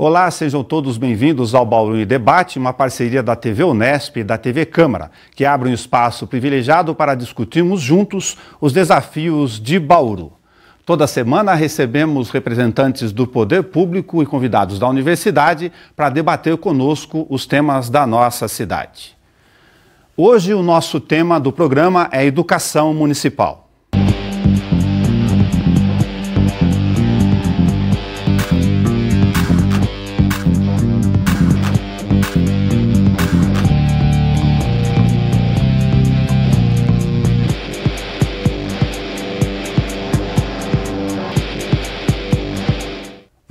Olá, sejam todos bem-vindos ao Bauru em Debate, uma parceria da TV Unesp e da TV Câmara, que abre um espaço privilegiado para discutirmos juntos os desafios de Bauru. Toda semana recebemos representantes do poder público e convidados da universidade para debater conosco os temas da nossa cidade. Hoje o nosso tema do programa é educação municipal.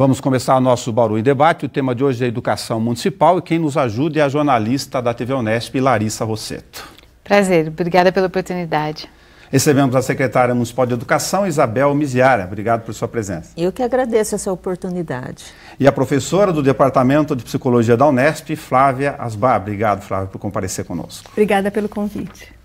Vamos começar o nosso Bauru em Debate. O tema de hoje é educação municipal e quem nos ajuda é a jornalista da TV Unesp, Larissa Rossetto. Prazer, obrigada pela oportunidade. Recebemos a secretária municipal de educação, Isabel Miziara. Obrigado por sua presença. Eu que agradeço essa oportunidade. E a professora do Departamento de Psicologia da Unesp, Flávia Asbar. Obrigado, Flávia, por comparecer conosco. Obrigada pelo convite.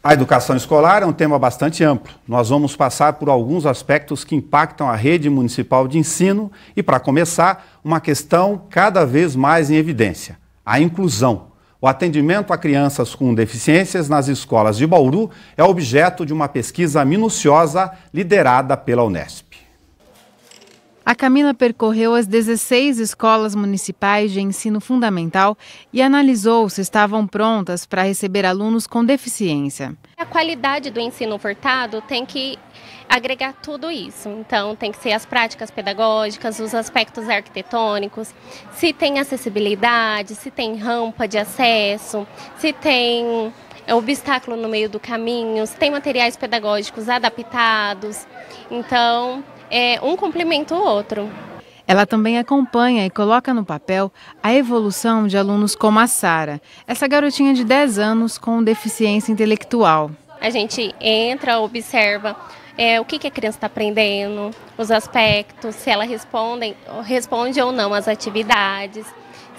A educação escolar é um tema bastante amplo. Nós vamos passar por alguns aspectos que impactam a rede municipal de ensino e, para começar, uma questão cada vez mais em evidência: a inclusão. O atendimento a crianças com deficiências nas escolas de Bauru é objeto de uma pesquisa minuciosa liderada pela Unesp. A Camila percorreu as 16 escolas municipais de ensino fundamental e analisou se estavam prontas para receber alunos com deficiência. A qualidade do ensino ofertado tem que agregar tudo isso. Então, tem que ser as práticas pedagógicas, os aspectos arquitetônicos, se tem acessibilidade, se tem rampa de acesso, se tem obstáculo no meio do caminho, se tem materiais pedagógicos adaptados. Então, um complementa o outro. Ela também acompanha e coloca no papel a evolução de alunos como a Sara, essa garotinha de 10 anos com deficiência intelectual. A gente entra, observa o que a criança está aprendendo, os aspectos, se ela responde ou não às atividades,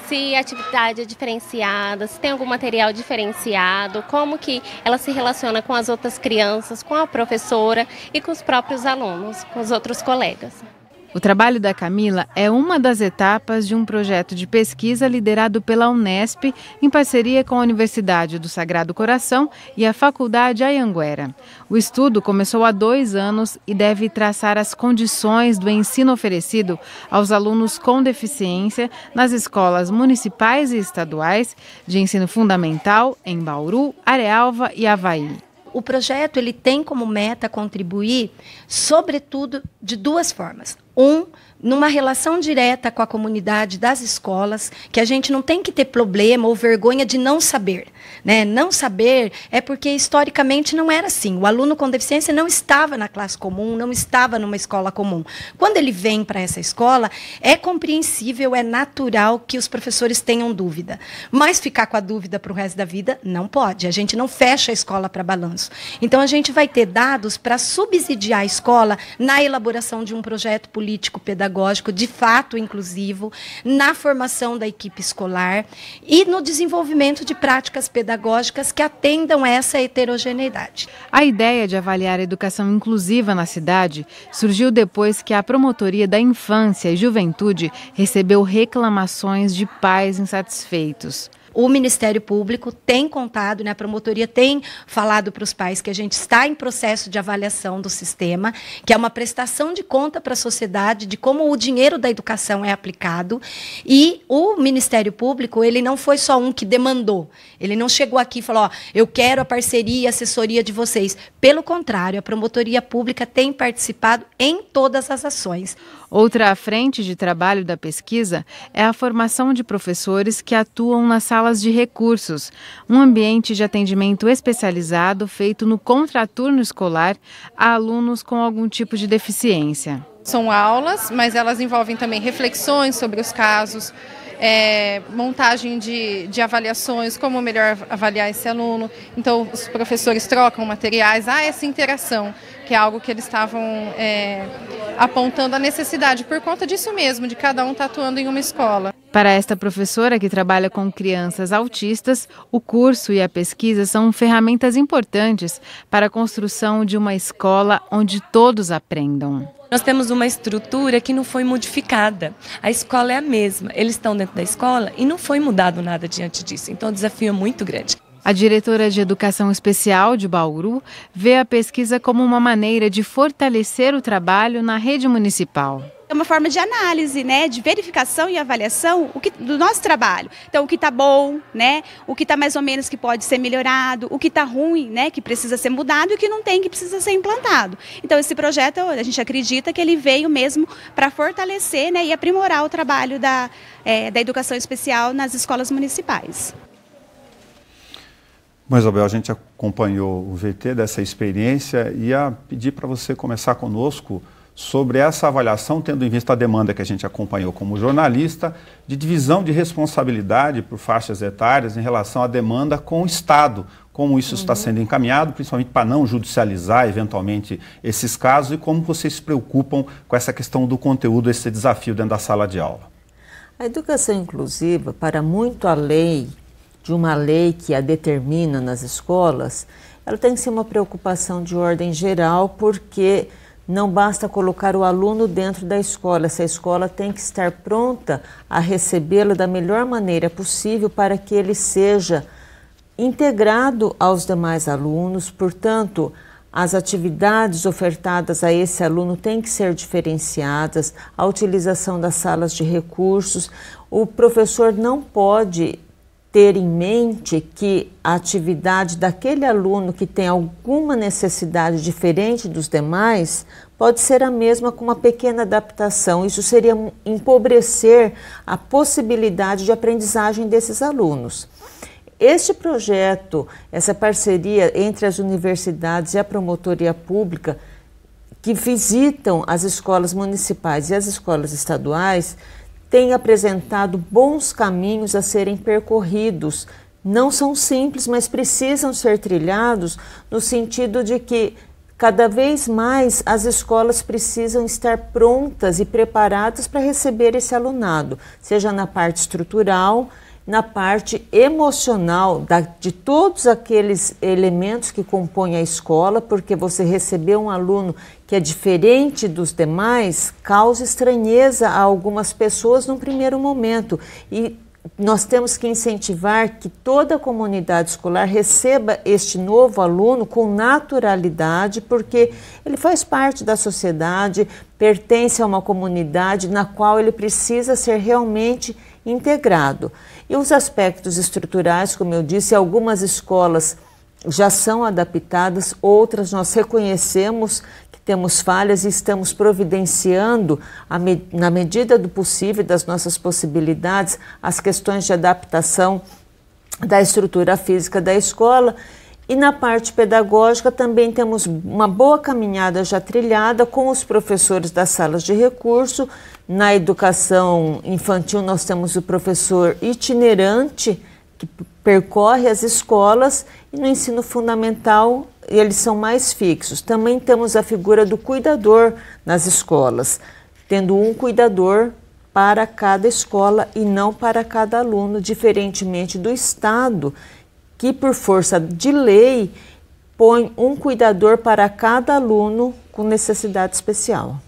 se a atividade é diferenciada, se tem algum material diferenciado, como que ela se relaciona com as outras crianças, com a professora e com os próprios alunos, com os outros colegas. O trabalho da Camila é uma das etapas de um projeto de pesquisa liderado pela Unesp em parceria com a Universidade do Sagrado Coração e a Faculdade Anhanguera. O estudo começou há 2 anos e deve traçar as condições do ensino oferecido aos alunos com deficiência nas escolas municipais e estaduais de ensino fundamental em Bauru, Arealva e Avaí. O projeto ele tem como meta contribuir, sobretudo, de 2 formas. Numa relação direta com a comunidade das escolas, que a gente não tem que ter problema ou vergonha de não saber, né? Não saber é porque historicamente não era assim. O aluno com deficiência não estava na classe comum, não estava numa escola comum. Quando ele vem para essa escola, é compreensível, é natural que os professores tenham dúvida. Mas ficar com a dúvida para o resto da vida não pode. A gente não fecha a escola para balanço. Então, a gente vai ter dados para subsidiar a escola na elaboração de um projeto político pedagógico de fato inclusivo, na formação da equipe escolar e no desenvolvimento de práticas pedagógicas que atendam a essa heterogeneidade. A ideia de avaliar a educação inclusiva na cidade surgiu depois que a Promotoria da Infância e Juventude recebeu reclamações de pais insatisfeitos. O Ministério Público tem contado, né, a promotoria tem falado para os pais que a gente está em processo de avaliação do sistema, que é uma prestação de conta para a sociedade de como o dinheiro da educação é aplicado. E o Ministério Público, ele não foi só um que demandou. Ele não chegou aqui e falou, ó, eu quero a parceria e a assessoria de vocês. Pelo contrário, a Promotoria Pública tem participado em todas as ações. Outra frente de trabalho da pesquisa é a formação de professores que atuam nas salas de recursos, um ambiente de atendimento especializado feito no contraturno escolar a alunos com algum tipo de deficiência. São aulas, mas elas envolvem também reflexões sobre os casos, montagem de avaliações, como melhor avaliar esse aluno. Então, os professores trocam materiais, há essa interação, que é algo que eles estavam apontando a necessidade, por conta disso mesmo, de cada um estar atuando em uma escola. Para esta professora que trabalha com crianças autistas, o curso e a pesquisa são ferramentas importantes para a construção de uma escola onde todos aprendam. Nós temos uma estrutura que não foi modificada. A escola é a mesma. Eles estão dentro da escola e não foi mudado nada diante disso. Então o desafio é muito grande. A diretora de Educação Especial de Bauru vê a pesquisa como uma maneira de fortalecer o trabalho na rede municipal. É uma forma de análise, né, de verificação e avaliação do nosso trabalho. Então, o que está bom, né, o que está mais ou menos que pode ser melhorado, o que está ruim, né, que precisa ser mudado e o que não tem, que precisa ser implantado. Então, esse projeto, a gente acredita que ele veio mesmo para fortalecer, né, e aprimorar o trabalho da educação especial nas escolas municipais. Bom, Isabel, a gente acompanhou o VT dessa experiência e ia pedir para você começar conosco sobre essa avaliação, tendo em vista a demanda que a gente acompanhou como jornalista, de divisão de responsabilidade por faixas etárias em relação à demanda com o Estado, como isso está sendo encaminhado, principalmente para não judicializar eventualmente esses casos e como vocês se preocupam com essa questão do conteúdo, esse desafio dentro da sala de aula. A educação inclusiva, para muito além de uma lei que a determina nas escolas, ela tem que ser uma preocupação de ordem geral, porque não basta colocar o aluno dentro da escola, essa escola tem que estar pronta a recebê-lo da melhor maneira possível para que ele seja integrado aos demais alunos. Portanto, as atividades ofertadas a esse aluno têm que ser diferenciadas, a utilização das salas de recursos. O professor não pode ter em mente que a atividade daquele aluno que tem alguma necessidade diferente dos demais pode ser a mesma com uma pequena adaptação. Isso seria empobrecer a possibilidade de aprendizagem desses alunos. Este projeto, essa parceria entre as universidades e a promotoria pública que visitam as escolas municipais e as escolas estaduais, tem apresentado bons caminhos a serem percorridos. Não são simples, mas precisam ser trilhados no sentido de que cada vez mais as escolas precisam estar prontas e preparadas para receber esse alunado, seja na parte estrutural, na parte emocional, de todos aqueles elementos que compõem a escola, porque você receber um aluno que é diferente dos demais causa estranheza a algumas pessoas num primeiro momento. E nós temos que incentivar que toda a comunidade escolar receba este novo aluno com naturalidade, porque ele faz parte da sociedade, pertence a uma comunidade na qual ele precisa ser realmente integrado. E os aspectos estruturais, como eu disse, algumas escolas já são adaptadas, outras nós reconhecemos que temos falhas e estamos providenciando, na medida do possível, das nossas possibilidades, as questões de adaptação da estrutura física da escola. E na parte pedagógica também temos uma boa caminhada já trilhada com os professores das salas de recurso. Na educação infantil nós temos o professor itinerante que percorre as escolas, e no ensino fundamental eles são mais fixos. Também temos a figura do cuidador nas escolas, tendo um cuidador para cada escola e não para cada aluno, diferentemente do Estado, que por força de lei põe um cuidador para cada aluno com necessidade especial.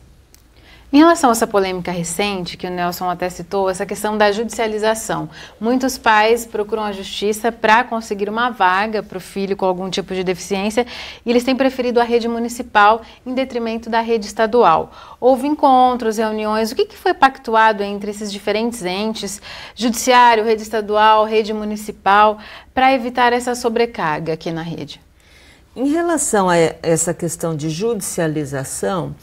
Em relação a essa polêmica recente, que o Nelson até citou, essa questão da judicialização, muitos pais procuram a justiça para conseguir uma vaga para o filho com algum tipo de deficiência e eles têm preferido a rede municipal em detrimento da rede estadual. Houve encontros, reuniões, o que foi pactuado entre esses diferentes entes, judiciário, rede estadual, rede municipal, para evitar essa sobrecarga aqui na rede? Em relação a essa questão de judicialização,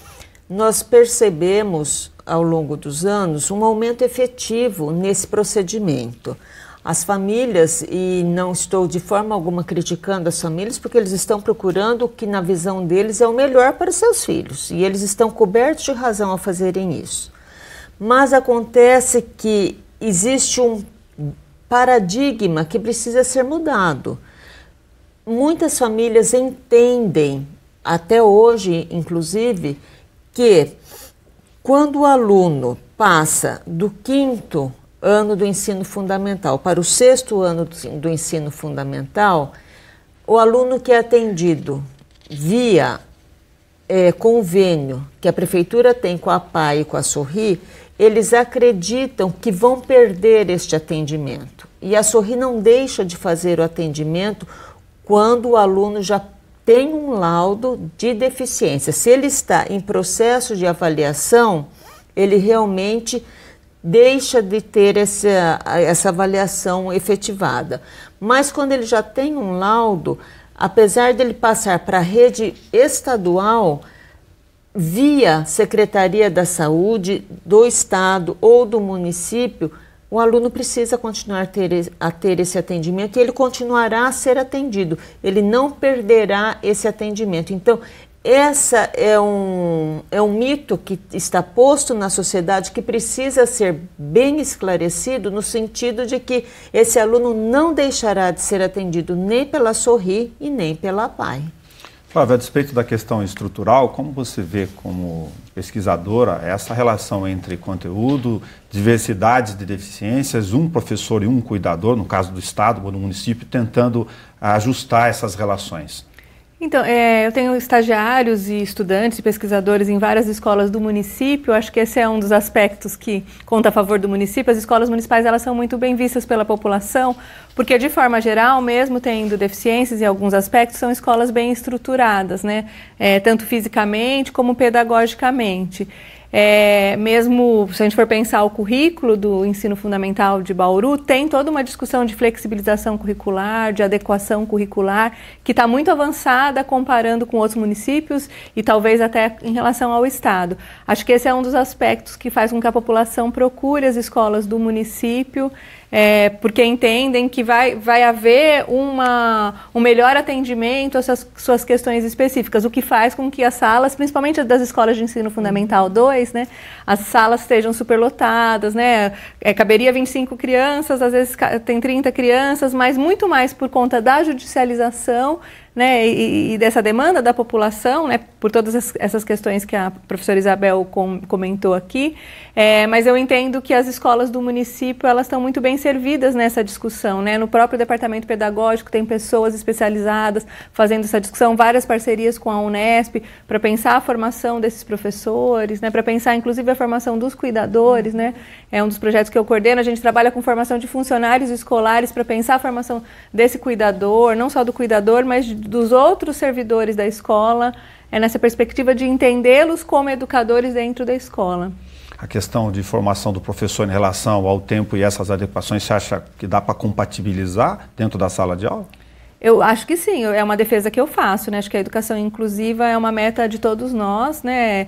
nós percebemos ao longo dos anos um aumento efetivo nesse procedimento. As famílias, e não estou de forma alguma criticando as famílias, porque eles estão procurando o que na visão deles é o melhor para os seus filhos, e eles estão cobertos de razão ao fazerem isso. Mas acontece que existe um paradigma que precisa ser mudado. Muitas famílias entendem, até hoje inclusive, que quando o aluno passa do 5º ano do ensino fundamental para o 6º ano do ensino fundamental, o aluno que é atendido via convênio que a prefeitura tem com a PAI e com a Sorri, eles acreditam que vão perder este atendimento. E a Sorri não deixa de fazer o atendimento quando o aluno já tem um laudo de deficiência. Se ele está em processo de avaliação, ele realmente deixa de ter essa avaliação efetivada. Mas quando ele já tem um laudo, apesar dele passar para a rede estadual, via Secretaria da Saúde do Estado ou do município, o aluno precisa continuar a ter esse atendimento e ele continuará a ser atendido. Ele não perderá esse atendimento. Então, essa é um mito que está posto na sociedade que precisa ser bem esclarecido no sentido de que esse aluno não deixará de ser atendido nem pela Sorri e nem pela PAI. Flávia, a despeito da questão estrutural, como você vê como pesquisadora essa relação entre conteúdo, diversidades de deficiências, um professor e um cuidador, no caso do Estado ou do município, tentando ajustar essas relações? Então, eu tenho estagiários e estudantes e pesquisadores em várias escolas do município. Acho que esse é um dos aspectos que conta a favor do município. As escolas municipais, elas são muito bem vistas pela população, porque de forma geral, mesmo tendo deficiências em alguns aspectos, são escolas bem estruturadas, né? Tanto fisicamente como pedagogicamente. Mesmo se a gente for pensar o currículo do ensino fundamental de Bauru, tem toda uma discussão de flexibilização curricular, de adequação curricular, que está muito avançada comparando com outros municípios e talvez até em relação ao Estado. Acho que esse é um dos aspectos que faz com que a população procure as escolas do município, porque entendem que vai haver um melhor atendimento às suas questões específicas, o que faz com que as salas, principalmente das escolas de ensino fundamental 2, né, as salas estejam superlotadas, né, caberia 25 crianças, às vezes tem 30 crianças, mas muito mais por conta da judicialização, né, e dessa demanda da população, né, por todas essas questões que a professora Isabel comentou aqui, mas eu entendo que as escolas do município, elas estão muito bem servidas nessa discussão, né, no próprio departamento pedagógico tem pessoas especializadas fazendo essa discussão, várias parcerias com a Unesp para pensar a formação desses professores, né, para pensar inclusive a formação dos cuidadores, né, é um dos projetos que eu coordeno, a gente trabalha com formação de funcionários escolares para pensar a formação desse cuidador, não só do cuidador, mas dos outros servidores da escola, nessa perspectiva de entendê-los como educadores dentro da escola. A questão de formação do professor em relação ao tempo e essas adequações, você acha que dá para compatibilizar dentro da sala de aula? Eu acho que sim, é uma defesa que eu faço, né? Acho que a educação inclusiva é uma meta de todos nós, né?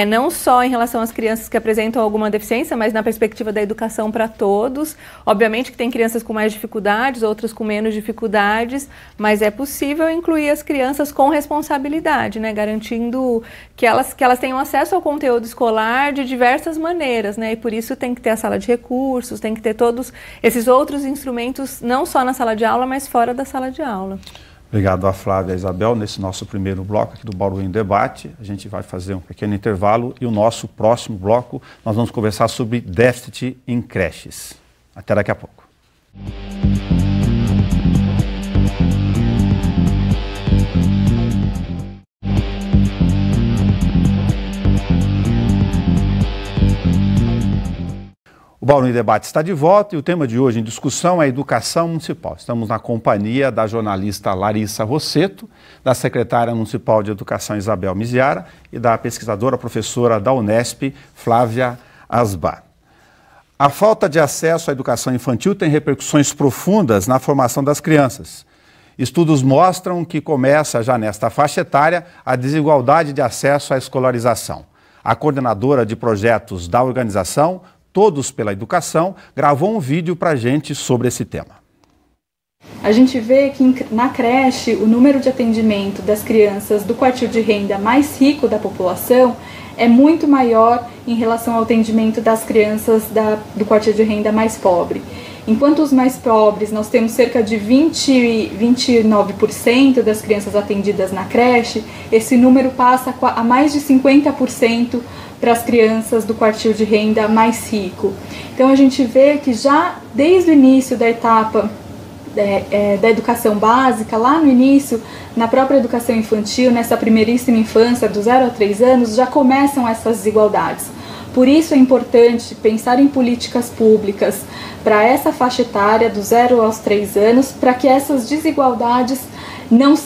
Não só em relação às crianças que apresentam alguma deficiência, mas na perspectiva da educação para todos. Obviamente que tem crianças com mais dificuldades, outras com menos dificuldades, mas é possível incluir as crianças com responsabilidade, né? Garantindo que elas tenham acesso ao conteúdo escolar de diversas maneiras, né? E por isso tem que ter a sala de recursos, tem que ter todos esses outros instrumentos, não só na sala de aula, mas fora da sala de aula. Obrigado a Flávia e a Isabel. Nesse nosso primeiro bloco aqui do Bauru em Debate, a gente vai fazer um pequeno intervalo e o nosso próximo bloco nós vamos conversar sobre déficit em creches. Até daqui a pouco. O Bauru em Debate está de volta e o tema de hoje em discussão é educação municipal. Estamos na companhia da jornalista Larissa Rosseto, da secretária municipal de educação Isabel Miziara e da pesquisadora professora da Unesp, Flávia Asbar. A falta de acesso à educação infantil tem repercussões profundas na formação das crianças. Estudos mostram que começa já nesta faixa etária a desigualdade de acesso à escolarização. A coordenadora de projetos da organização, Todos pela Educação, gravou um vídeo para a gente sobre esse tema. A gente vê que na creche o número de atendimento das crianças do quartil de renda mais rico da população é muito maior em relação ao atendimento das crianças do quartil de renda mais pobre. Enquanto os mais pobres, nós temos cerca de 29% das crianças atendidas na creche, esse número passa a mais de 50% para as crianças do quartil de renda mais rico. Então a gente vê que já desde o início da etapa da educação básica, lá no início, na própria educação infantil, nessa primeiríssima infância, do 0 a 3 anos, já começam essas desigualdades. Por isso é importante pensar em políticas públicas para essa faixa etária, do 0 aos 3 anos, para que essas desigualdades não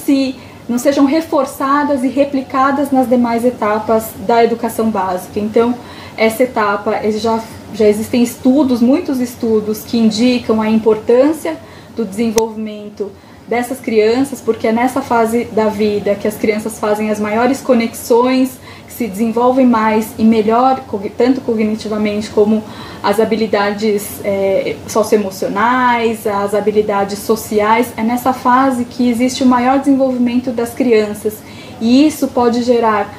sejam reforçadas e replicadas nas demais etapas da educação básica. Então, essa etapa, já existem estudos, muitos estudos, que indicam a importância do desenvolvimento dessas crianças, porque é nessa fase da vida que as crianças fazem as maiores conexões, que se desenvolvem mais e melhor, tanto cognitivamente como as habilidades socioemocionais, as habilidades sociais. É nessa fase que existe o maior desenvolvimento das crianças, e isso pode gerar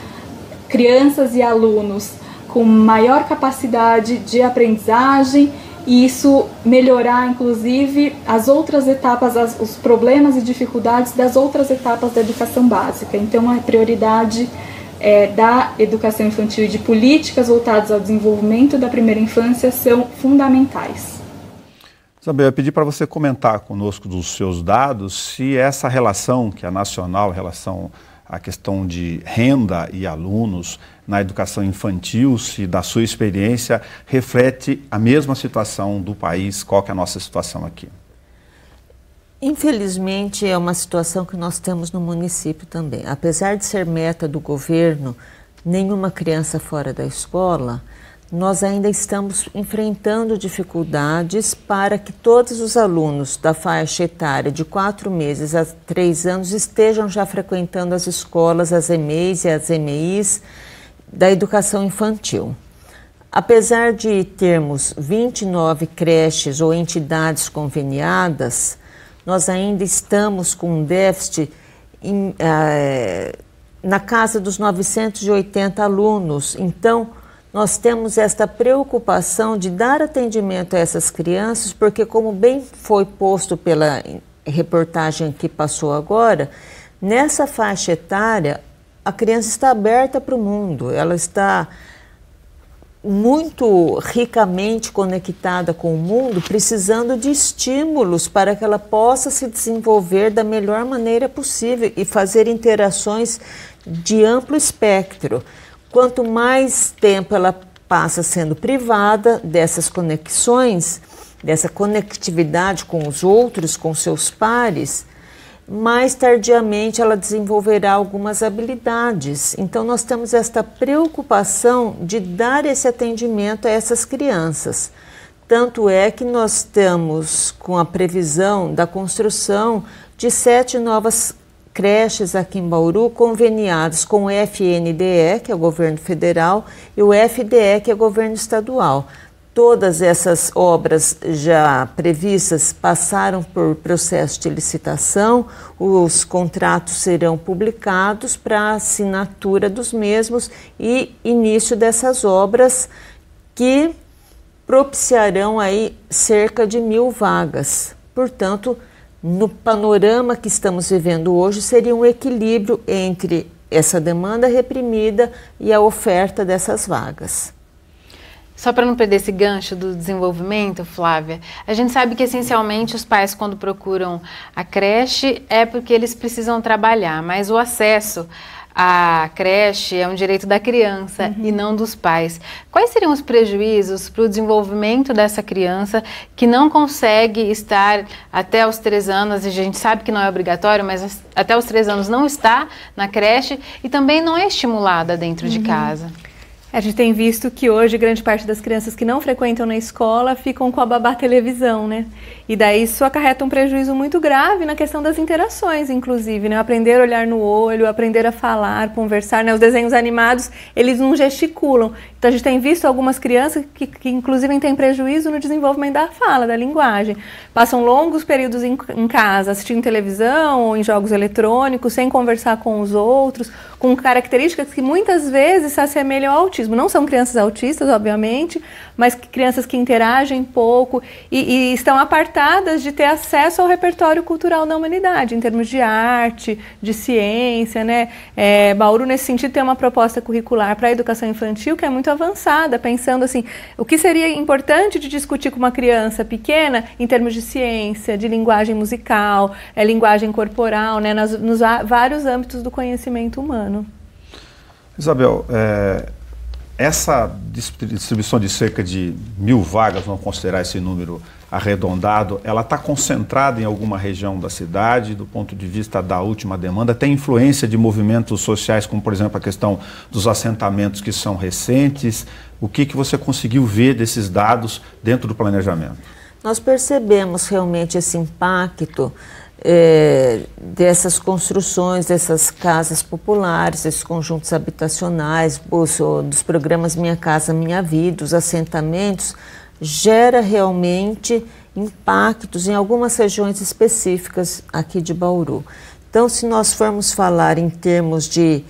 crianças e alunos com maior capacidade de aprendizagem, e isso melhorar, inclusive, as outras etapas, os problemas e dificuldades das outras etapas da educação básica. Então, a prioridade da educação infantil e de políticas voltadas ao desenvolvimento da primeira infância são fundamentais. Isabel, eu pedi para você comentar conosco dos seus dados se essa relação, que é nacional, relação à questão de renda e alunos na educação infantil, se da sua experiência reflete a mesma situação do país. Qual que é a nossa situação aqui? Infelizmente, é uma situação que nós temos no município também. Apesar de ser meta do governo, nenhuma criança fora da escola, nós ainda estamos enfrentando dificuldades para que todos os alunos da faixa etária de 4 meses a 3 anos estejam já frequentando as escolas, as EMEIs e as EMEIs da educação infantil. Apesar de termos 29 creches ou entidades conveniadas, nós ainda estamos com um déficit na casa dos 980 alunos. Então, nós temos esta preocupação de dar atendimento a essas crianças, porque, como bem foi posto pela reportagem que passou agora, nessa faixa etária, a criança está aberta para o mundo, ela está muito ricamente conectada com o mundo, precisando de estímulos para que ela possa se desenvolver da melhor maneira possível e fazer interações de amplo espectro. Quanto mais tempo ela passa sendo privada dessas conexões, dessa conectividade com os outros, com seus pares, mais tardiamente ela desenvolverá algumas habilidades. Então, nós temos esta preocupação de dar esse atendimento a essas crianças. Tanto é que nós estamos com a previsão da construção de 7 novas creches aqui em Bauru, conveniadas com o FNDE, que é o governo federal, e o FDE, que é o governo estadual. Todas essas obras já previstas passaram por processo de licitação, os contratos serão publicados para assinatura dos mesmos e início dessas obras, que propiciarão aí cerca de 1.000 vagas. Portanto, no panorama que estamos vivendo hoje, seria um equilíbrio entre essa demanda reprimida e a oferta dessas vagas. Só para não perder esse gancho do desenvolvimento, Flávia, a gente sabe que essencialmente os pais, quando procuram a creche, é porque eles precisam trabalhar, mas o acesso à creche é um direito da criança e não dos pais. Quais seriam os prejuízos para o desenvolvimento dessa criança que não consegue estar até os 3 anos, e a gente sabe que não é obrigatório, mas até os 3 anos não está na creche e também não é estimulada dentro de casa? A gente tem visto que hoje grande parte das crianças que não frequentam na escola ficam com a babá televisão, né? E daí isso acarreta um prejuízo muito grave na questão das interações, inclusive, né? Aprender a olhar no olho, aprender a falar, conversar, né? Os desenhos animados, eles não gesticulam. Então a gente tem visto algumas crianças que inclusive têm prejuízo no desenvolvimento da fala, da linguagem. Passam longos períodos em casa assistindo televisão ou em jogos eletrônicos, sem conversar com os outros, com características que muitas vezes se assemelham ao autismo. Não são crianças autistas, obviamente, mas crianças que interagem pouco e estão apartadas de ter acesso ao repertório cultural da humanidade, em termos de arte, de ciência, né? Bauru, nesse sentido, tem uma proposta curricular para a educação infantil que é muito avançada, pensando assim, o que seria importante de discutir com uma criança pequena em termos de ciência, de linguagem musical, linguagem corporal, né, nos vários âmbitos do conhecimento humano. Isabel, essa distribuição de cerca de 1.000 vagas, vamos considerar esse número arredondado, ela está concentrada em alguma região da cidade, do ponto de vista da última demanda? Tem influência de movimentos sociais, como por exemplo a questão dos assentamentos que são recentes? O que você conseguiu ver desses dados dentro do planejamento? Nós percebemos realmente esse impacto dessas construções, dessas casas populares, desses conjuntos habitacionais, dos programas Minha Casa Minha Vida, os assentamentos, gera realmente impactos em algumas regiões específicas aqui de Bauru. Então, se nós formos falar em termos de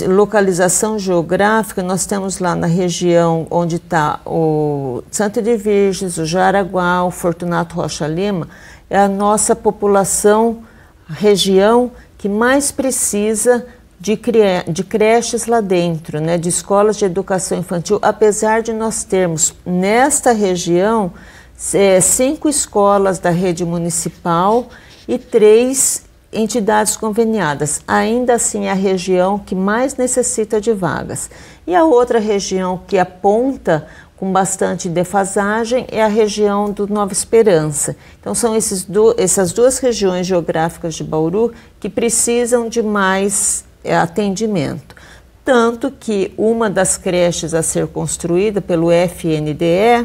localização geográfica, nós temos lá na região onde está o Santa de Virgens, o Jaraguá, o Fortunato Rocha Lima, é a nossa população, região que mais precisa de creches lá dentro, né, de escolas de educação infantil, apesar de nós termos nesta região 5 escolas da rede municipal e 3 entidades conveniadas. Ainda assim é a região que mais necessita de vagas. E a outra região que aponta com bastante defasagem é a região do Nova Esperança. Então são essas duas regiões geográficas de Bauru que precisam de mais atendimento. Tanto que uma das creches a ser construída pelo FNDE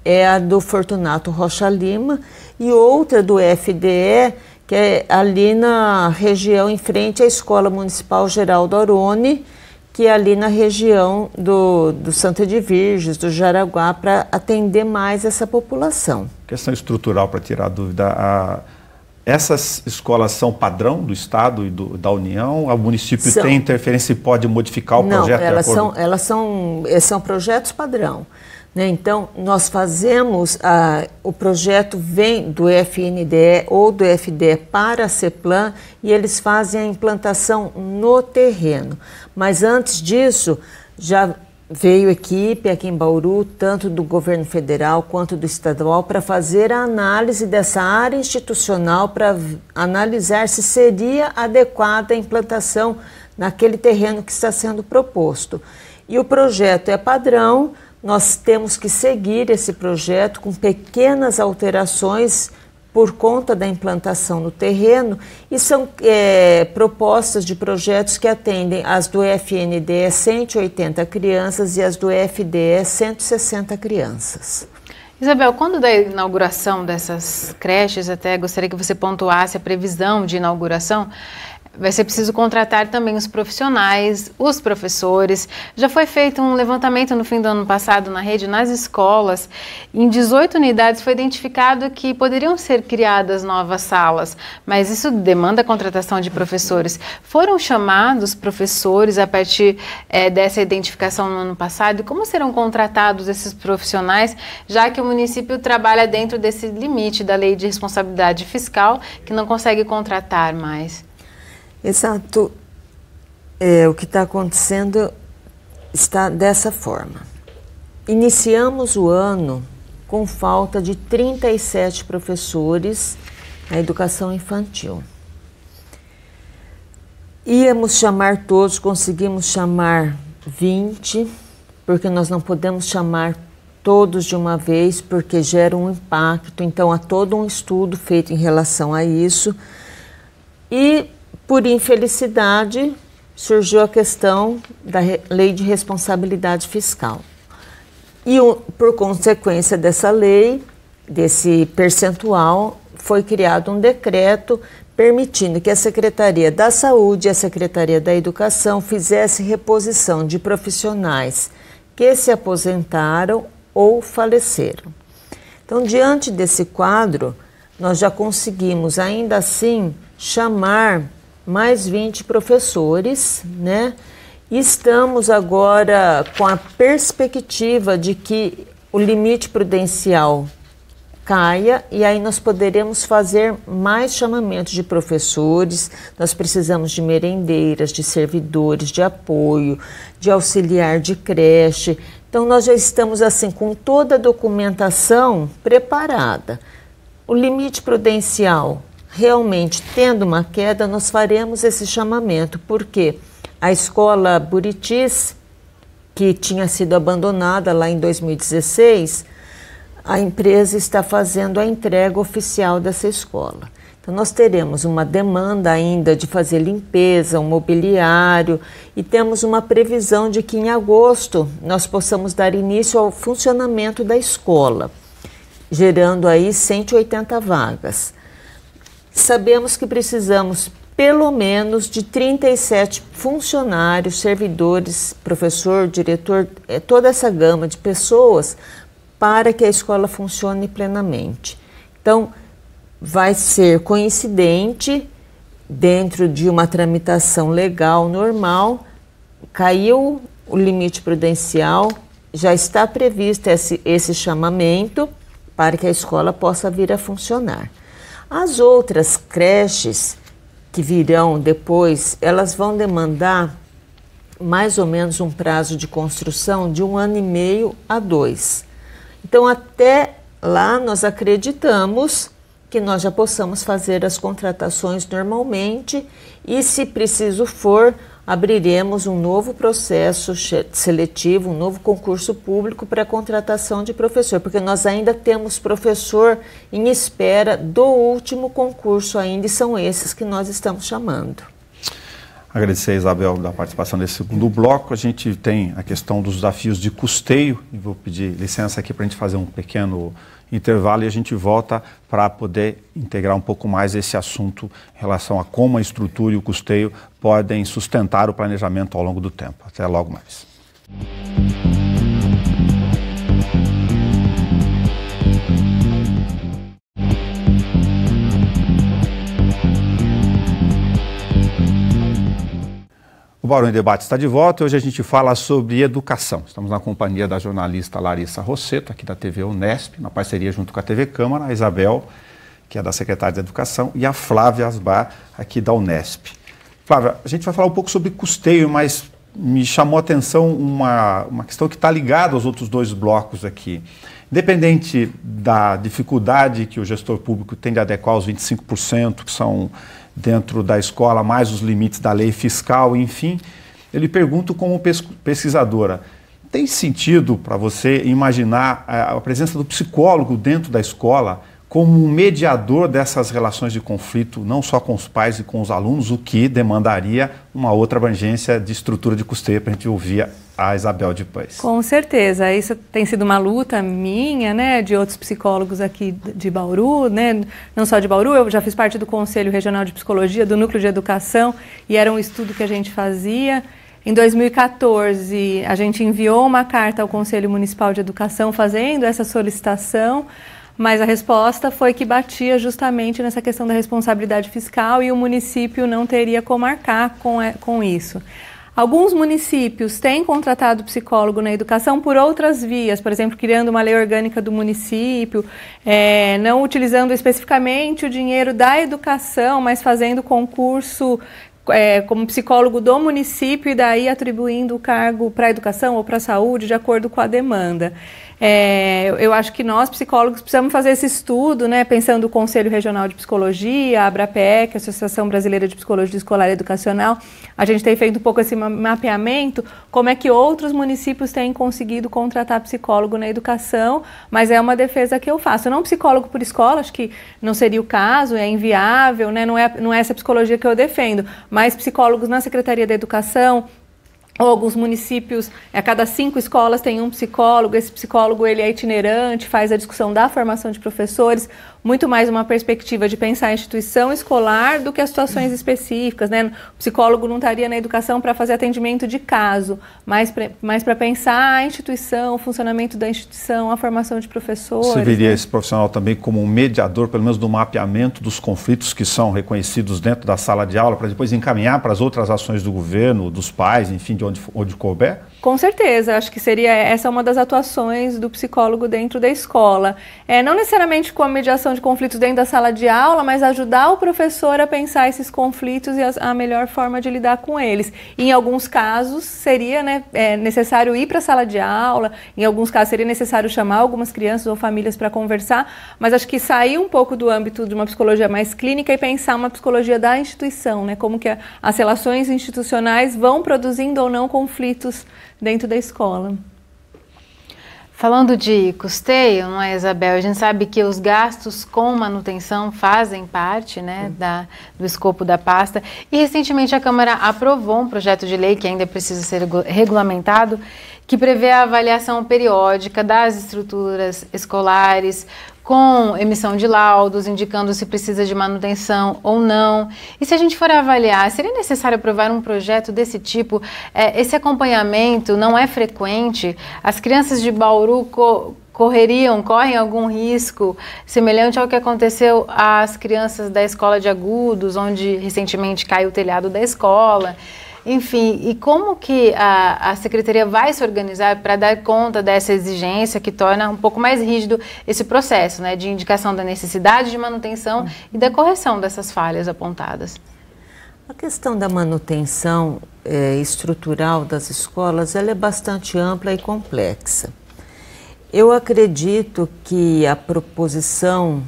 é a do Fortunato Rocha Lima e outra do FDE, que é ali na região em frente à Escola Municipal Geraldo Aroni, que é ali na região do Santa de Virgens, do Jaraguá, para atender mais essa população. Questão estrutural, para tirar a dúvida, essas escolas são padrão do Estado e da União? O município tem interferência e pode modificar o projeto? Não, elas são projetos padrão. Né? Então, nós fazemos, o projeto vem do FNDE ou do FDE para a CEPLAN e eles fazem a implantação no terreno. Mas antes disso, já veio equipe aqui em Bauru, tanto do governo federal quanto do estadual, para fazer a análise dessa área institucional, para analisar se seria adequada a implantação naquele terreno que está sendo proposto. E o projeto é padrão. Nós temos que seguir esse projeto com pequenas alterações por conta da implantação no terreno e são propostas de projetos que atendem as do FNDE 180 crianças e as do FDE 160 crianças. Isabel, quando da inauguração dessas creches, até gostaria que você pontuasse a previsão de inauguração, vai ser preciso contratar também os profissionais, os professores. Já foi feito um levantamento no fim do ano passado na rede, nas escolas. Em 18 unidades foi identificado que poderiam ser criadas novas salas, mas isso demanda a contratação de professores. Foram chamados professores a partir dessa identificação no ano passado? E como serão contratados esses profissionais, já que o município trabalha dentro desse limite da lei de responsabilidade fiscal, que não consegue contratar mais? Exato. O que está acontecendo está dessa forma. Iniciamos o ano com falta de 37 professores na educação infantil. Íamos chamar todos, conseguimos chamar 20, porque nós não podemos chamar todos de uma vez, porque gera um impacto. Então, há todo um estudo feito em relação a isso. E por infelicidade, surgiu a questão da lei de responsabilidade fiscal. E por consequência dessa lei, desse percentual, foi criado um decreto permitindo que a Secretaria da Saúde e a Secretaria da Educação fizesse reposição de profissionais que se aposentaram ou faleceram. Então, diante desse quadro, nós já conseguimos, ainda assim, chamar mais 20 professores, né? E estamos agora com a perspectiva de que o limite prudencial caia e aí nós poderemos fazer mais chamamentos de professores, nós precisamos de merendeiras, de servidores de apoio, de auxiliar de creche. Então nós já estamos assim com toda a documentação preparada. O limite prudencial realmente tendo uma queda, nós faremos esse chamamento, porque a escola Buritis, que tinha sido abandonada lá em 2016, a empresa está fazendo a entrega oficial dessa escola. Então nós teremos uma demanda ainda de fazer limpeza, um mobiliário, e temos uma previsão de que em agosto nós possamos dar início ao funcionamento da escola, gerando aí 180 vagas. Sabemos que precisamos pelo menos de 37 funcionários, servidores, professor, diretor, toda essa gama de pessoas para que a escola funcione plenamente. Então, vai ser coincidente, dentro de uma tramitação legal normal, caiu o limite prudencial, já está previsto esse chamamento para que a escola possa vir a funcionar. As outras creches que virão depois, elas vão demandar mais ou menos um prazo de construção de 1 ano e meio a 2. Então, até lá, nós acreditamos que nós já possamos fazer as contratações normalmente e, se preciso for, abriremos um novo processo seletivo, um novo concurso público para a contratação de professor, porque nós ainda temos professor em espera do último concurso ainda, e são esses que nós estamos chamando. Agradecer a Isabel da participação nesse segundo bloco. A gente tem a questão dos desafios de custeio, e vou pedir licença aqui para a gente fazer um pequeno intervalo e a gente volta para poder integrar um pouco mais esse assunto em relação a como a estrutura e o custeio podem sustentar o planejamento ao longo do tempo. Até logo mais. O Bauru em Debate está de volta e hoje a gente fala sobre educação. Estamos na companhia da jornalista Larissa Rossetto, aqui da TV Unesp, na parceria junto com a TV Câmara, a Isabel, que é da Secretaria de Educação, e a Flávia Asbar, aqui da Unesp. Flávia, a gente vai falar um pouco sobre custeio, mas me chamou a atenção uma questão que está ligada aos outros dois blocos aqui. Independente da dificuldade que o gestor público tem de adequar os 25%, que são dentro da escola, mais os limites da lei fiscal, enfim, eu lhe pergunto como pesquisadora, tem sentido para você imaginar a presença do psicólogo dentro da escola como um mediador dessas relações de conflito, não só com os pais e com os alunos, o que demandaria uma outra abrangência de estrutura de custeio, para a gente ouvir a Isabel depois. Com certeza, isso tem sido uma luta minha, né, de outros psicólogos aqui de Bauru, né, não só de Bauru, eu já fiz parte do Conselho Regional de Psicologia, do Núcleo de Educação, e era um estudo que a gente fazia. Em 2014, a gente enviou uma carta ao Conselho Municipal de Educação fazendo essa solicitação, mas a resposta foi que batia justamente nessa questão da responsabilidade fiscal e o município não teria como arcar com isso. Alguns municípios têm contratado psicólogo na educação por outras vias, por exemplo, criando uma lei orgânica do município, não utilizando especificamente o dinheiro da educação, mas fazendo concurso como psicólogo do município e daí atribuindo o cargo para a educação ou para a saúde de acordo com a demanda. Eu acho que nós, psicólogos, precisamos fazer esse estudo, né, pensando o Conselho Regional de Psicologia, a ABRAPEC, a Associação Brasileira de Psicologia Escolar e Educacional. A gente tem feito um pouco esse mapeamento, como é que outros municípios têm conseguido contratar psicólogo na educação, mas é uma defesa que eu faço. Não psicólogo por escola, acho que não seria o caso, é inviável, né, não é essa psicologia que eu defendo, mas psicólogos na Secretaria da Educação, ou alguns municípios, a cada 5 escolas tem um psicólogo, esse psicólogo ele é itinerante, faz a discussão da formação de professores, muito mais uma perspectiva de pensar a instituição escolar do que as situações específicas, né? O psicólogo não estaria na educação para fazer atendimento de caso, mas para pensar a instituição, o funcionamento da instituição, a formação de professores. Você veria esse profissional também como um mediador, pelo menos do mapeamento dos conflitos que são reconhecidos dentro da sala de aula, para depois encaminhar para as outras ações do governo, dos pais, enfim, de onde couber? Com certeza, acho que essa é uma das atuações do psicólogo dentro da escola. Não necessariamente com a mediação de conflitos dentro da sala de aula, mas ajudar o professor a pensar esses conflitos e a melhor forma de lidar com eles. E, em alguns casos seria necessário ir para a sala de aula, em alguns casos seria necessário chamar algumas crianças ou famílias para conversar, mas acho que sair um pouco do âmbito de uma psicologia mais clínica e pensar uma psicologia da instituição, né? Como que as relações institucionais vão produzindo ou não conflitos dentro da escola. Falando de custeio, não é, Isabel? A gente sabe que os gastos com manutenção fazem parte, né, do escopo da pasta. E recentemente a Câmara aprovou um projeto de lei que ainda precisa ser regulamentado, que prevê a avaliação periódica das estruturas escolares, com emissão de laudos, indicando se precisa de manutenção ou não. E se a gente for avaliar, seria necessário aprovar um projeto desse tipo? Esse acompanhamento não é frequente? As crianças de Bauru correm algum risco semelhante ao que aconteceu às crianças da escola de Agudos, onde recentemente caiu o telhado da escola? Enfim, e como que a Secretaria vai se organizar para dar conta dessa exigência que torna um pouco mais rígido esse processo, né, de indicação da necessidade de manutenção e da correção dessas falhas apontadas? A questão da manutenção estrutural das escolas, ela é bastante ampla e complexa. Eu acredito que a proposição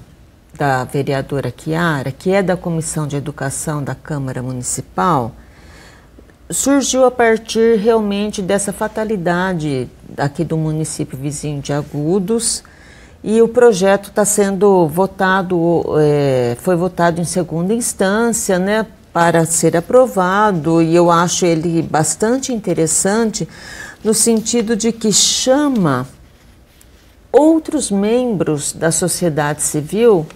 da vereadora Chiara, que é da Comissão de Educação da Câmara Municipal, surgiu a partir realmente dessa fatalidade aqui do município vizinho de Agudos, e o projeto está sendo votado, foi votado em segunda instância, né, para ser aprovado, e eu acho ele bastante interessante no sentido de que chama outros membros da sociedade civil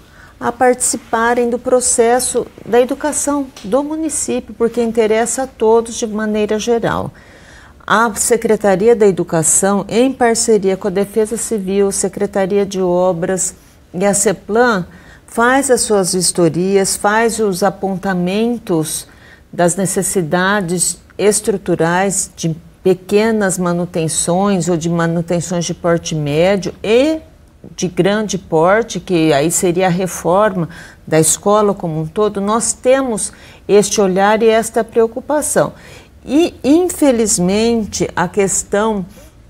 a participarem do processo da educação do município, porque interessa a todos de maneira geral. A Secretaria da Educação, em parceria com a Defesa Civil, Secretaria de Obras e a CEPLAN, faz as suas vistorias, faz os apontamentos das necessidades estruturais de pequenas manutenções ou de manutenções de porte médio e de grande porte, que aí seria a reforma da escola como um todo. Nós temos este olhar e esta preocupação. E, infelizmente, a questão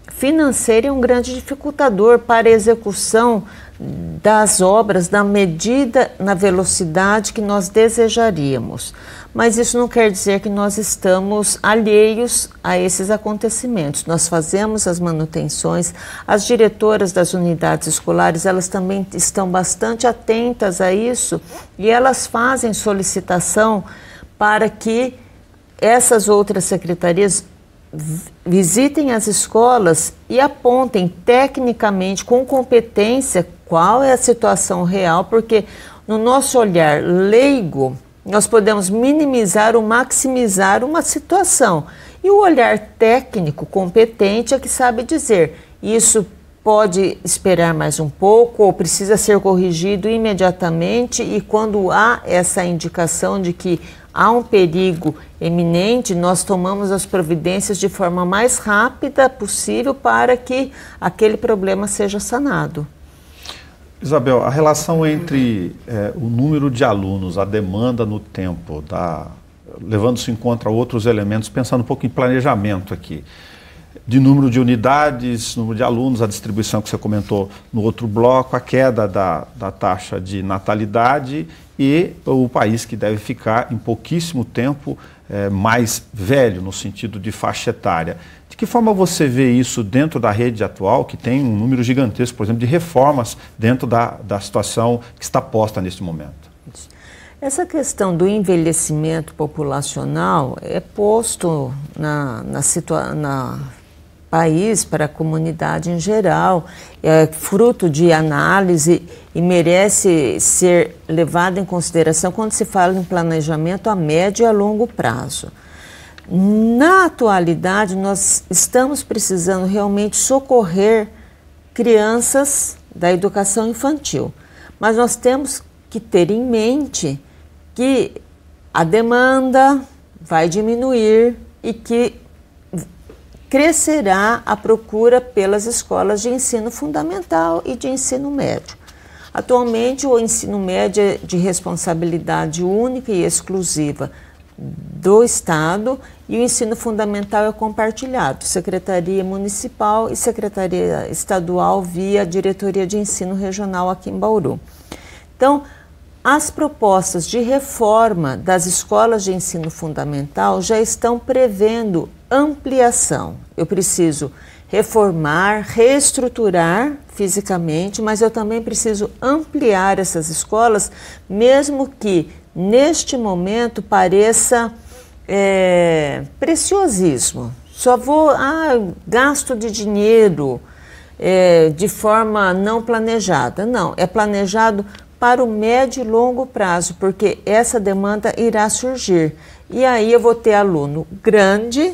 financeira é um grande dificultador para a execução das obras na medida, na velocidade que nós desejaríamos. Mas isso não quer dizer que nós estamos alheios a esses acontecimentos. Nós fazemos as manutenções, as diretoras das unidades escolares, elas também estão bastante atentas a isso e elas fazem solicitação para que essas outras secretarias visitem as escolas e apontem tecnicamente, com competência, qual é a situação real, porque no nosso olhar leigo, nós podemos minimizar ou maximizar uma situação. E o olhar técnico competente é que sabe dizer, isso pode esperar mais um pouco ou precisa ser corrigido imediatamente, e quando há essa indicação de que há um perigo eminente, nós tomamos as providências de forma mais rápida possível para que aquele problema seja sanado. Isabel, a relação entre o número de alunos, a demanda no tempo, levando-se em conta outros elementos, pensando um pouco em planejamento aqui, de número de unidades, número de alunos, a distribuição que você comentou no outro bloco, a queda da taxa de natalidade e o país que deve ficar em pouquíssimo tempo mais velho, no sentido de faixa etária. De que forma você vê isso dentro da rede atual, que tem um número gigantesco, por exemplo, de reformas dentro da situação que está posta neste momento? Essa questão do envelhecimento populacional é posto na país, para a comunidade em geral, é fruto de análise e merece ser levado em consideração quando se fala em planejamento a médio e a longo prazo. Na atualidade, nós estamos precisando realmente socorrer crianças da educação infantil, mas nós temos que ter em mente que a demanda vai diminuir e que crescerá a procura pelas escolas de ensino fundamental e de ensino médio. Atualmente, o ensino médio é de responsabilidade única e exclusiva do Estado e o ensino fundamental é compartilhado, Secretaria Municipal e Secretaria Estadual via Diretoria de Ensino Regional aqui em Bauru. Então, as propostas de reforma das escolas de ensino fundamental já estão prevendo ampliação. Eu preciso reformar, reestruturar fisicamente, mas eu também preciso ampliar essas escolas, mesmo que neste momento pareça preciosismo. Só vou, gasto de dinheiro de forma não planejada. Não, é planejado para o médio e longo prazo, porque essa demanda irá surgir. E aí eu vou ter aluno grande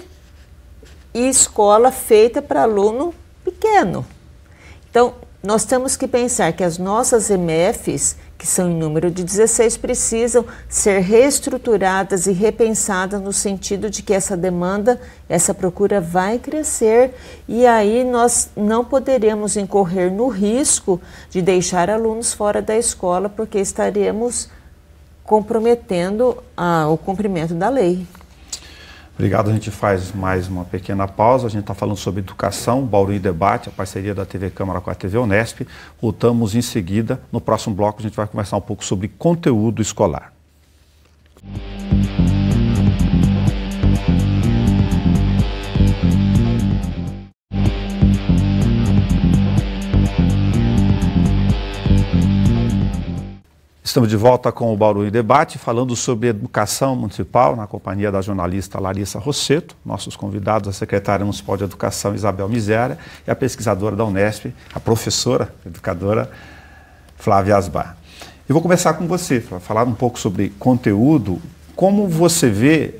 e escola feita para aluno pequeno. Então, nós temos que pensar que as nossas EMEFs, que são em número de 16, precisam ser reestruturadas e repensadas no sentido de que essa demanda, essa procura vai crescer e aí nós não poderemos incorrer no risco de deixar alunos fora da escola porque estaremos comprometendo o cumprimento da lei. Obrigado, a gente faz mais uma pequena pausa, a gente está falando sobre educação, Bauru em Debate, a parceria da TV Câmara com a TV Unesp. Voltamos em seguida, no próximo bloco a gente vai conversar um pouco sobre conteúdo escolar. Estamos de volta com o Bauru em Debate, falando sobre educação municipal, na companhia da jornalista Larissa Rosseto, nossos convidados, a secretária municipal de Educação Isabel Miséria e a pesquisadora da Unesp, a professora, educadora Flávia Asbar. Eu vou começar com você, para falar um pouco sobre conteúdo. Como você vê,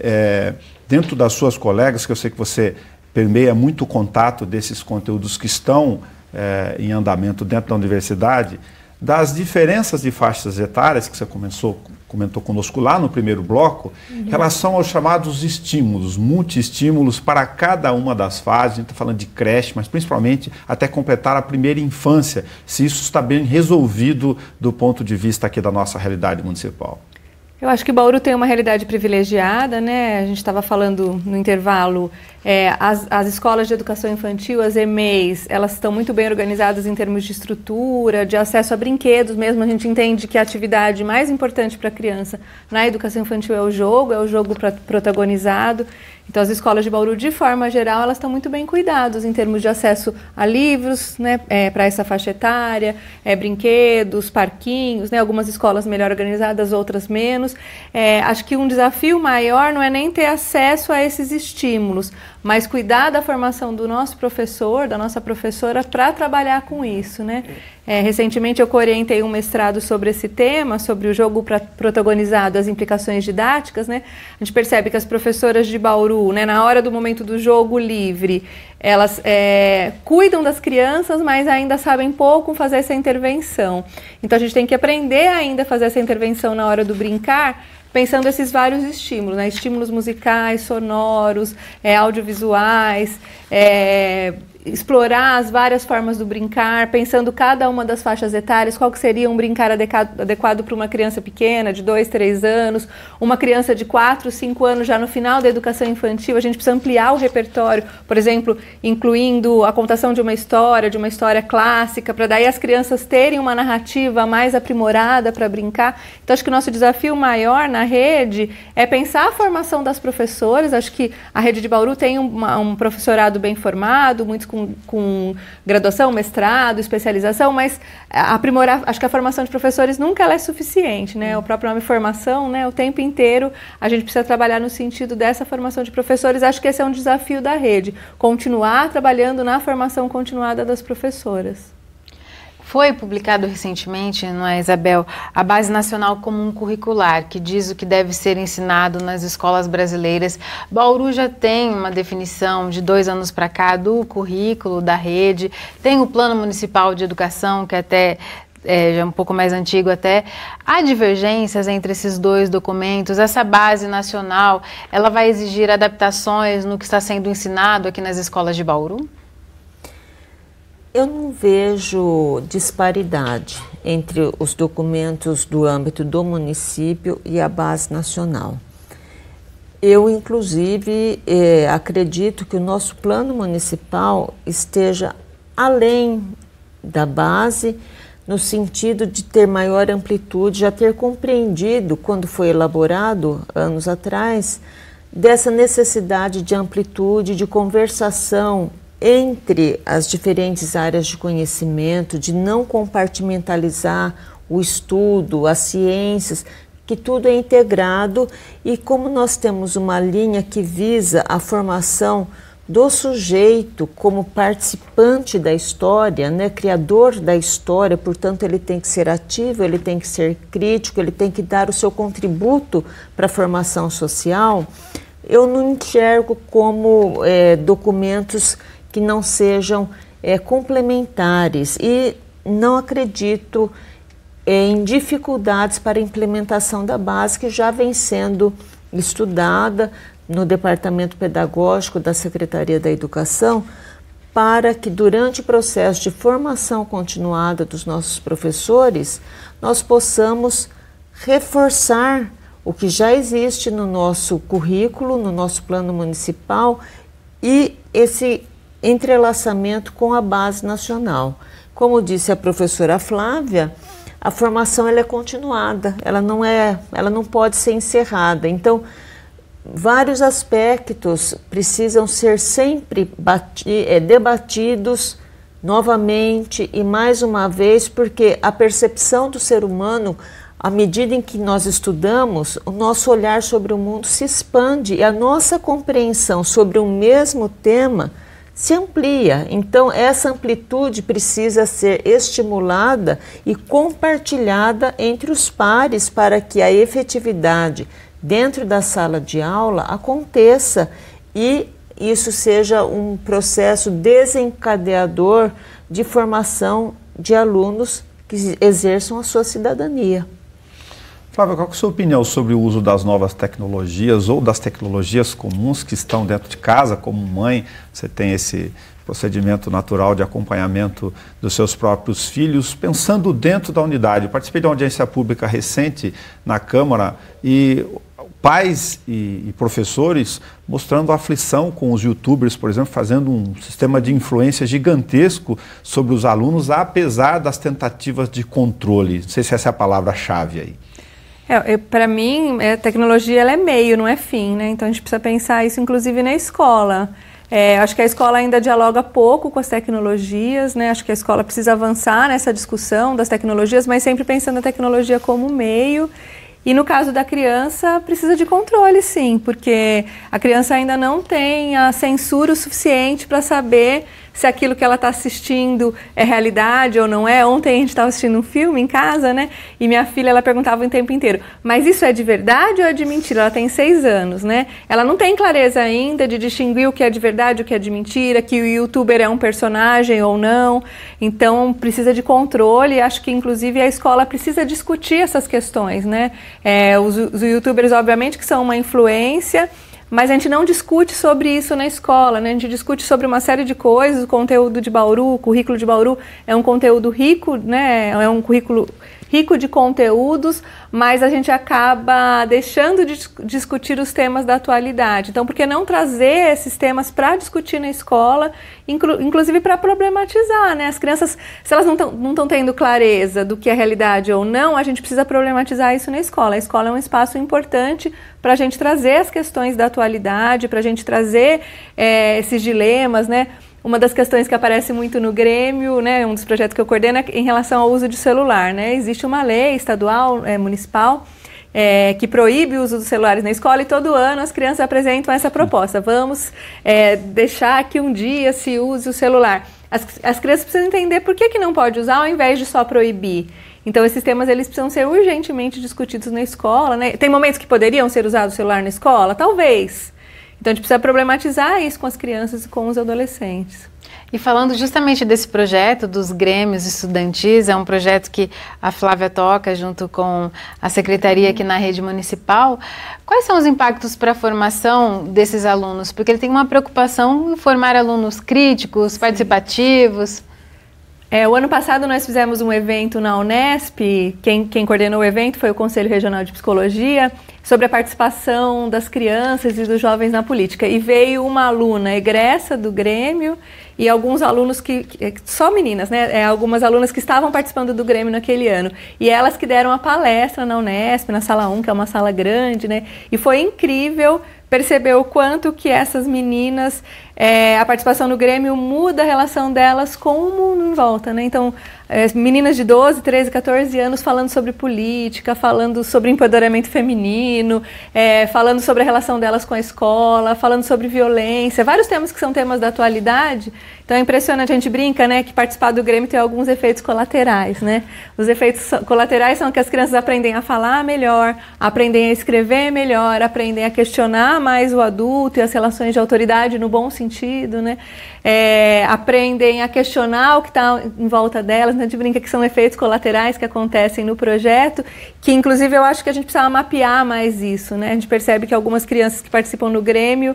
dentro das suas colegas, que eu sei que você permeia muito o contato desses conteúdos que estão em andamento dentro da universidade, das diferenças de faixas etárias que você comentou conosco lá no primeiro bloco, em relação aos chamados estímulos, multi-estímulos para cada uma das fases. A gente está falando de creche, mas principalmente até completar a primeira infância, se isso está bem resolvido do ponto de vista aqui da nossa realidade municipal. Eu acho que Bauru tem uma realidade privilegiada, né? A gente estava falando no intervalo, as escolas de educação infantil, as EMEIs, elas estão muito bem organizadas em termos de estrutura, de acesso a brinquedos mesmo. A gente entende que a atividade mais importante para a criança na educação infantil é o jogo protagonizado. Então, as escolas de Bauru, de forma geral, elas estão muito bem cuidadas em termos de acesso a livros, né, para essa faixa etária, brinquedos, parquinhos, né, algumas escolas melhor organizadas, outras menos. Acho que um desafio maior não é nem ter acesso a esses estímulos, mas cuidar da formação do nosso professor, da nossa professora, para trabalhar com isso, né? Recentemente eu orientei um mestrado sobre esse tema, sobre o jogo protagonizado, as implicações didáticas, né? A gente percebe que as professoras de Bauru, né, na hora do momento do jogo livre, elas cuidam das crianças, mas ainda sabem pouco fazer essa intervenção. Então a gente tem que aprender ainda a fazer essa intervenção na hora do brincar, pensando esses vários estímulos, né? Estímulos musicais, sonoros, audiovisuais, explorar as várias formas do brincar, pensando cada uma das faixas etárias, qual que seria um brincar adequado para uma criança pequena, de 2, 3 anos, uma criança de 4, 5 anos, já no final da educação infantil. A gente precisa ampliar o repertório, por exemplo, incluindo a contação de uma história clássica, para daí as crianças terem uma narrativa mais aprimorada para brincar. Então, acho que o nosso desafio maior na rede é pensar a formação das professoras. Acho que a rede de Bauru tem um professorado bem formado, muitos com graduação, mestrado, especialização, mas aprimorar, acho que a formação de professores nunca ela é suficiente, né? O próprio nome formação, né? O tempo inteiro a gente precisa trabalhar no sentido dessa formação de professores. Acho que esse é um desafio da rede, continuar trabalhando na formação continuada das professoras. Foi publicado recentemente, não é, Isabel, a Base Nacional Comum Curricular, que diz o que deve ser ensinado nas escolas brasileiras. Bauru já tem uma definição de 2 anos para cá do currículo da rede, tem o Plano Municipal de Educação, que até já é um pouco mais antigo até. Há divergências entre esses dois documentos? Essa base nacional, ela vai exigir adaptações no que está sendo ensinado aqui nas escolas de Bauru? Eu não vejo disparidade entre os documentos do âmbito do município e a base nacional. Eu, inclusive, acredito que o nosso plano municipal esteja além da base, no sentido de ter maior amplitude, já ter compreendido, quando foi elaborado, anos atrás, dessa necessidade de amplitude, de conversação entre as diferentes áreas de conhecimento, de não compartimentalizar o estudo, as ciências, que tudo é integrado, e como nós temos uma linha que visa a formação do sujeito como participante da história, né, criador da história, portanto ele tem que ser ativo, ele tem que ser crítico, ele tem que dar o seu contributo para a formação social, eu não enxergo como documentos que não sejam complementares, e não acredito em dificuldades para a implementação da base, que já vem sendo estudada no Departamento Pedagógico da Secretaria da Educação, para que durante o processo de formação continuada dos nossos professores, nós possamos reforçar o que já existe no nosso currículo, no nosso plano municipal, e esse entrelaçamento com a base nacional. Como disse a professora Flávia, a formação ela é continuada, ela não pode ser encerrada. Então, vários aspectos precisam ser sempre debatidos novamente e mais uma vez, porque a percepção do ser humano, à medida em que nós estudamos, o nosso olhar sobre o mundo se expande e a nossa compreensão sobre o mesmo tema se amplia. Então, essa amplitude precisa ser estimulada e compartilhada entre os pares para que a efetividade dentro da sala de aula aconteça e isso seja um processo desencadeador de formação de alunos que exerçam a sua cidadania. Flávia, qual é a sua opinião sobre o uso das novas tecnologias ou das tecnologias comuns que estão dentro de casa? Como mãe, você tem esse procedimento natural de acompanhamento dos seus próprios filhos, pensando dentro da unidade. Eu participei de uma audiência pública recente na Câmara e pais e professores mostrando aflição com os youtubers, por exemplo, fazendo um sistema de influência gigantesco sobre os alunos, apesar das tentativas de controle. Não sei se essa é a palavra-chave aí. Para mim, a tecnologia ela é meio, não é fim, né? Então a gente precisa pensar isso inclusive na escola. Acho que a escola ainda dialoga pouco com as tecnologias, né? Acho que a escola precisa avançar nessa discussão das tecnologias, mas sempre pensando a tecnologia como meio. E no caso da criança, precisa de controle, sim, porque a criança ainda não tem a censura o suficiente para saber se aquilo que ela está assistindo é realidade ou não é. Ontem a gente estava assistindo um filme em casa, né? E minha filha, ela perguntava o tempo inteiro, mas isso é de verdade ou é de mentira? Ela tem 6 anos, né? Ela não tem clareza ainda de distinguir o que é de verdade, o que é de mentira, que o youtuber é um personagem ou não. Então, precisa de controle. Acho que, inclusive, a escola precisa discutir essas questões, né? Os youtubers, obviamente, que são uma influência, mas a gente não discute sobre isso na escola, né? A gente discute sobre uma série de coisas. O conteúdo de Bauru, o currículo de Bauru é um conteúdo rico, né? É um currículo rico de conteúdos, mas a gente acaba deixando de discutir os temas da atualidade. Então, por que não trazer esses temas para discutir na escola, inclusive para problematizar, né? As crianças, se elas não estão tendo clareza do que é realidade ou não, a gente precisa problematizar isso na escola. A escola é um espaço importante para a gente trazer as questões da atualidade, para a gente trazer esses dilemas, né? Uma das questões que aparece muito no Grêmio, né, um dos projetos que eu coordeno é em relação ao uso de celular, né? Existe uma lei estadual, municipal, que proíbe o uso dos celulares na escola e todo ano as crianças apresentam essa proposta. Vamos deixar que um dia se use o celular. As crianças precisam entender por que não pode usar ao invés de só proibir. Então, esses temas eles precisam ser urgentemente discutidos na escola, né? Tem momentos que poderiam ser usados o celular na escola? Talvez. Então a gente precisa problematizar isso com as crianças e com os adolescentes. E falando justamente desse projeto dos grêmios estudantis, é um projeto que a Flávia toca junto com a secretaria aqui na rede municipal. Quais são os impactos para a formação desses alunos? Porque ele tem uma preocupação em formar alunos críticos, participativos. O ano passado nós fizemos um evento na Unesp, quem coordenou o evento foi o Conselho Regional de Psicologia, sobre a participação das crianças e dos jovens na política. E veio uma aluna egressa do Grêmio e alguns alunos só meninas, né? Algumas alunas que estavam participando do Grêmio naquele ano. E elas que deram a palestra na Unesp, na Sala 1, que é uma sala grande, né? E foi incrível perceber o quanto que essas meninas, a participação no Grêmio muda a relação delas com o mundo em volta, né? Então, meninas de 12, 13, 14 anos falando sobre política, falando sobre empoderamento feminino, falando sobre a relação delas com a escola, falando sobre violência, vários temas que são temas da atualidade. Então é impressionante, a gente brinca, né, que participar do Grêmio tem alguns efeitos colaterais, né? Os efeitos colaterais são que as crianças aprendem a falar melhor, aprendem a escrever melhor, aprendem a questionar mais o adulto e as relações de autoridade no bom sentido, né? Aprendem a questionar o que está em volta delas, né? A gente brinca que são efeitos colaterais que acontecem no projeto, que inclusive eu acho que a gente precisa mapear mais isso, né? A gente percebe que algumas crianças que participam no Grêmio,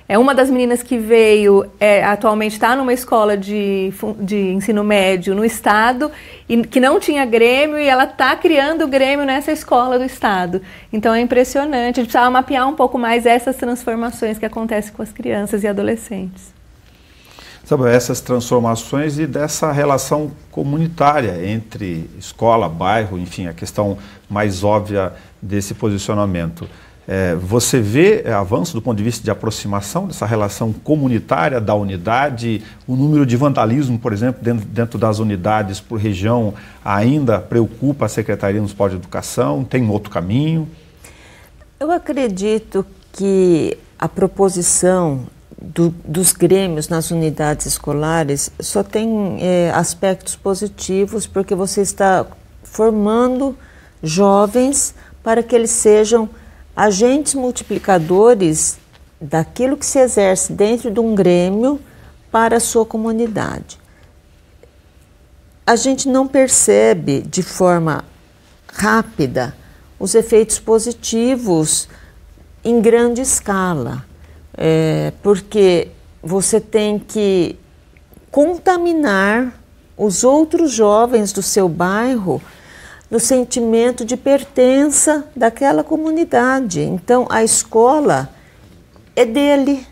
uma das meninas que veio atualmente está numa escola de ensino médio no estado, e que não tinha Grêmio, e ela está criando o Grêmio nessa escola do estado. Então é impressionante, a gente precisava mapear um pouco mais essas transformações que acontecem com as crianças e adolescentes. Sobre essas transformações e dessa relação comunitária entre escola, bairro, enfim, a questão mais óbvia desse posicionamento. Você vê avanço do ponto de vista de aproximação dessa relação comunitária da unidade? O número de vandalismo, por exemplo, dentro das unidades por região ainda preocupa a Secretaria Municipal de Educação? Tem um outro caminho? Eu acredito que a proposição dos grêmios nas unidades escolares só tem aspectos positivos, porque você está formando jovens para que eles sejam agentes multiplicadores daquilo que se exerce dentro de um grêmio para a sua comunidade. A gente não percebe de forma rápida os efeitos positivos em grande escala, porque você tem que contaminar os outros jovens do seu bairro no sentimento de pertença daquela comunidade. Então, a escola é dele,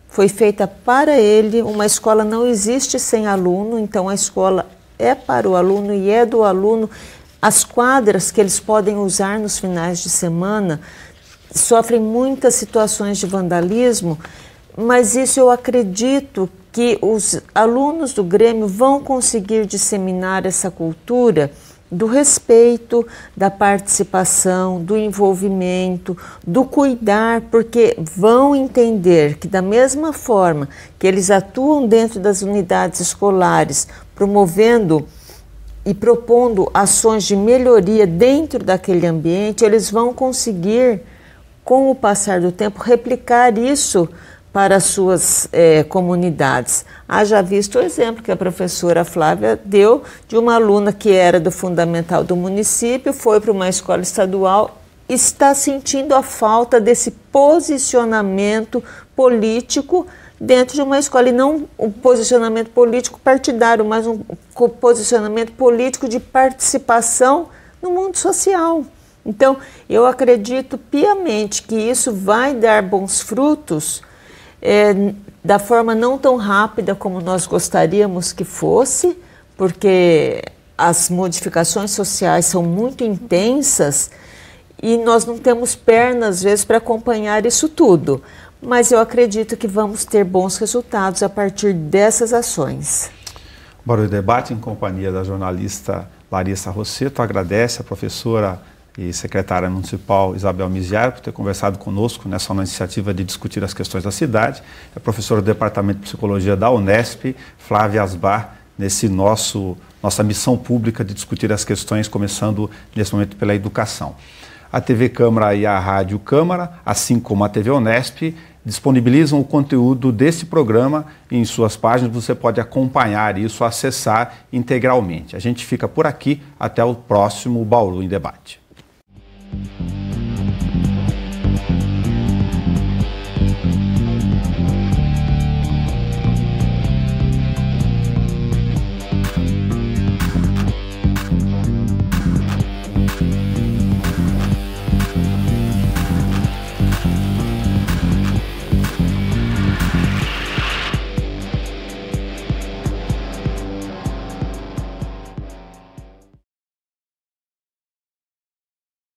foi feita para ele, uma escola não existe sem aluno, então a escola é para o aluno e é do aluno. As quadras que eles podem usar nos finais de semana sofrem muitas situações de vandalismo, mas isso eu acredito que os alunos do Grêmio vão conseguir disseminar essa cultura do respeito, da participação, do envolvimento, do cuidar, porque vão entender que da mesma forma que eles atuam dentro das unidades escolares, promovendo e propondo ações de melhoria dentro daquele ambiente, eles vão conseguir, com o passar do tempo, replicar isso para as suas comunidades. Haja visto o exemplo que a professora Flávia deu de uma aluna que era do fundamental do município, foi para uma escola estadual, está sentindo a falta desse posicionamento político dentro de uma escola, e não um posicionamento político partidário, mas um posicionamento político de participação no mundo social. Então, eu acredito piamente que isso vai dar bons frutos, da forma não tão rápida como nós gostaríamos que fosse, porque as modificações sociais são muito intensas e nós não temos pernas, às vezes, para acompanhar isso tudo. Mas eu acredito que vamos ter bons resultados a partir dessas ações. Bora o debate em companhia da jornalista Larissa Rossetto. Agradece a professora e secretária municipal Isabel Miziaro por ter conversado conosco nessa iniciativa de discutir as questões da cidade. A professora do Departamento de Psicologia da Unesp, Flávia Asbar, nossa missão pública de discutir as questões, começando nesse momento pela educação. A TV Câmara e a Rádio Câmara, assim como a TV Unesp, disponibilizam o conteúdo desse programa em suas páginas. Você pode acompanhar isso, acessar integralmente. A gente fica por aqui. Até o próximo Bauru em Debate.